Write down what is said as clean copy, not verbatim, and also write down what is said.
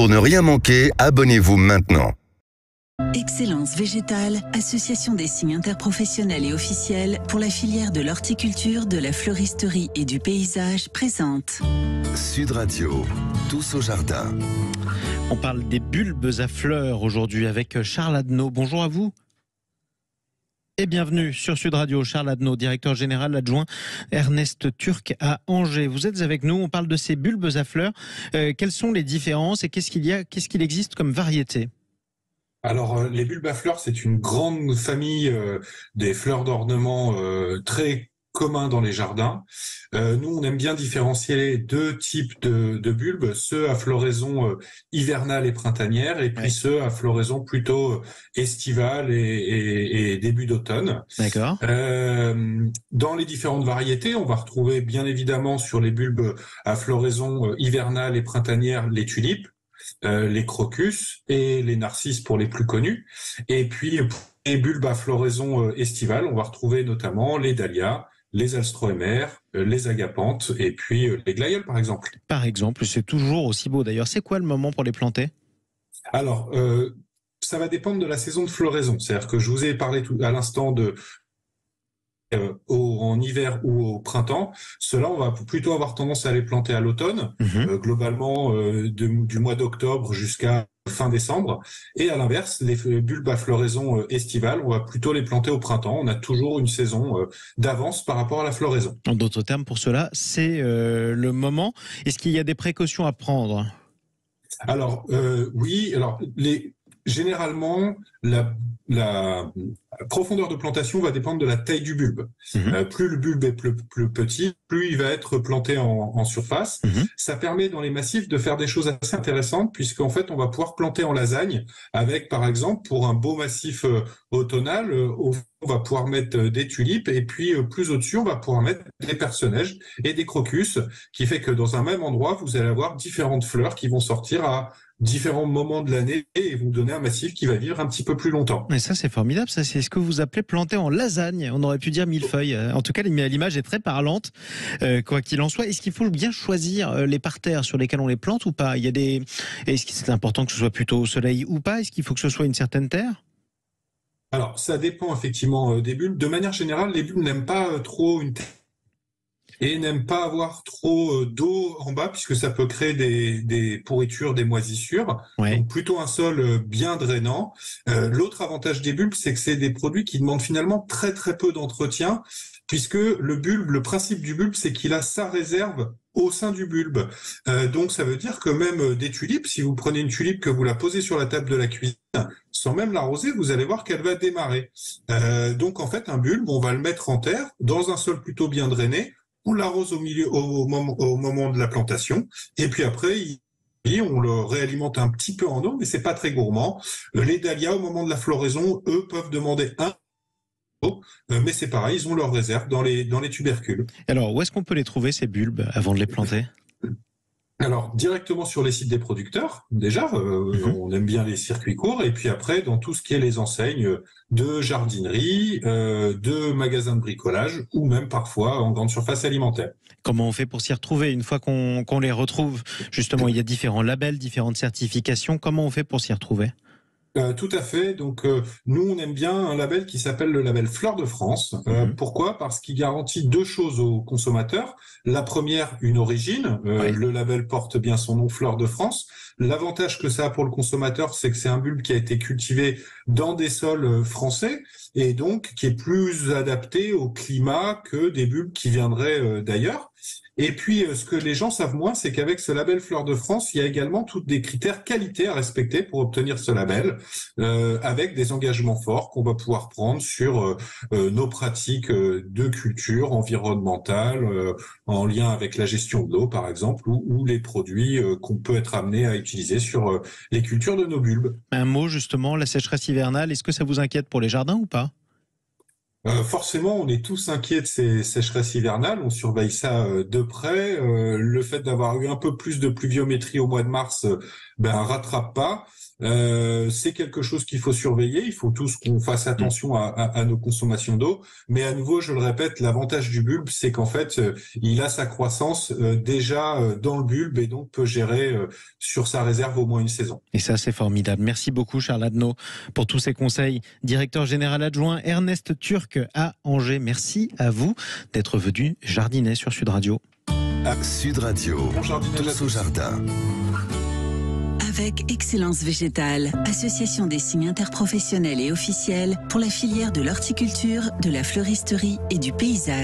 Pour ne rien manquer, abonnez-vous maintenant. Excellence Végétale, association des signes interprofessionnels et officiels pour la filière de l'horticulture, de la fleuristerie et du paysage, présente Sud Radio, tous au jardin. On parle des bulbes à fleurs aujourd'hui avec Charles Adnaud. Bonjour à vous. Et bienvenue sur Sud Radio. Charles Adnaud, directeur général adjoint Ernest Turc à Angers. Vous êtes avec nous, on parle de ces bulbes à fleurs. Quelles sont les différences et qu'est-ce qu'il existe comme variété ? Alors, les bulbes à fleurs, c'est une grande famille des fleurs d'ornement très communs dans les jardins. Nous, on aime bien différencier deux types de bulbes, ceux à floraison hivernale et printanière, et puis ceux à floraison plutôt estivale et début d'automne. D'accord. Dans les différentes variétés, on va retrouver bien évidemment sur les bulbes à floraison hivernale et printanière les tulipes, les crocus et les narcisses pour les plus connus. Et puis, pour les bulbes à floraison estivale, on va retrouver notamment les dahlias, les alstroémères, les agapanthes et puis les glaïeuls, par exemple. Par exemple, c'est toujours aussi beau d'ailleurs. C'est quoi le moment pour les planter ? Alors, ça va dépendre de la saison de floraison. C'est-à-dire que je vous ai parlé à l'instant de en hiver ou au printemps. Ceux-là, on va plutôt avoir tendance à les planter à l'automne, globalement du mois d'octobre jusqu'à fin décembre. Et à l'inverse, les bulbes à floraison estivale, on va plutôt les planter au printemps. On a toujours une saison d'avance par rapport à la floraison. En d'autres termes, pour cela, c'est le moment. Est-ce qu'il y a des précautions à prendre ? Alors, oui. Alors, généralement, la profondeur de plantation va dépendre de la taille du bulbe. Plus le bulbe est plus petit, plus il va être planté en surface. Ça permet dans les massifs de faire des choses assez intéressantes, puisqu'en fait, on va pouvoir planter en lasagne avec, par exemple, pour un beau massif automnal, on va pouvoir mettre des tulipes, et puis plus au-dessus, on va pouvoir mettre des personnages et des crocus, qui fait que dans un même endroit, vous allez avoir différentes fleurs qui vont sortir à différents moments de l'année et vous donner un massif qui va vivre un petit peu plus longtemps. Mais ça, c'est formidable. Ça, c'est ce que vous appelez planter en lasagne. On aurait pu dire millefeuille. En tout cas, l'image est très parlante. Quoi qu'il en soit, est-ce qu'il faut bien choisir les parterres sur lesquels on les plante ou pas ? Est-ce que c'est important que ce soit plutôt au soleil ou pas ? Est-ce qu'il faut que ce soit une certaine terre ? Alors, ça dépend effectivement des bulbes. De manière générale, les bulbes n'aiment pas trop une terre et n'aiment pas avoir trop d'eau en bas, puisque ça peut créer des pourritures, des moisissures. Donc plutôt un sol bien drainant. L'autre avantage des bulbes, c'est que c'est des produits qui demandent finalement très très peu d'entretien, puisque le principe du bulbe, c'est qu'il a sa réserve au sein du bulbe. Donc ça veut dire que même des tulipes, si vous prenez une tulipe que vous la posez sur la table de la cuisine, sans même l'arroser, vous allez voir qu'elle va démarrer. Donc en fait, un bulbe, on va le mettre en terre, dans un sol plutôt bien drainé. On l'arrose au moment de la plantation, et puis après, on le réalimente un petit peu en eau, mais c'est pas très gourmand. Les dahlias, au moment de la floraison, eux, peuvent demander mais c'est pareil, ils ont leur réserve dans les tubercules. Alors, où est-ce qu'on peut les trouver, ces bulbes, avant de les planter ? Alors, directement sur les sites des producteurs, déjà, on aime bien les circuits courts, et puis après, dans tout ce qui est les enseignes de jardinerie, de magasins de bricolage, ou même parfois en grande surface alimentaire. Comment on fait pour s'y retrouver une fois qu'on les retrouve ? Justement, il y a différents labels, différentes certifications. Comment on fait pour s'y retrouver ? Tout à fait. Donc, nous, on aime bien un label qui s'appelle le label Fleurs de France. Pourquoi ? Parce qu'il garantit deux choses aux consommateurs. La première, une origine. Le label porte bien son nom, Fleurs de France. L'avantage que ça a pour le consommateur, c'est que c'est un bulbe qui a été cultivé dans des sols français et donc qui est plus adapté au climat que des bulbes qui viendraient d'ailleurs. Et puis, ce que les gens savent moins, c'est qu'avec ce label Fleurs de France, il y a également tous des critères qualité à respecter pour obtenir ce label, avec des engagements forts qu'on va pouvoir prendre sur nos pratiques de culture environnementale, en lien avec la gestion de l'eau, par exemple, ou les produits qu'on peut être amené à utiliser sur les cultures de nos bulbes. Un mot, justement, la sécheresse hivernale, est-ce que ça vous inquiète pour les jardins ou pas ? Forcément, on est tous inquiets de ces sécheresses hivernales, on surveille ça de près. Le fait d'avoir eu un peu plus de pluviométrie au mois de mars rattrape pas. C'est quelque chose qu'il faut surveiller. Il faut tous qu'on fasse attention à nos consommations d'eau. Mais à nouveau, je le répète, l'avantage du bulbe, c'est qu'en fait, il a sa croissance déjà dans le bulbe et donc peut gérer sur sa réserve au moins une saison. Et ça, c'est formidable. Merci beaucoup, Charles Adnaud, pour tous ces conseils. Directeur général adjoint Ernest Turc à Angers. Merci à vous d'être venu jardiner sur Sud Radio. Sud Radio, tous au jardin. Avec Excellence Végétale, association des signes interprofessionnels et officiels pour la filière de l'horticulture, de la fleuristerie et du paysage.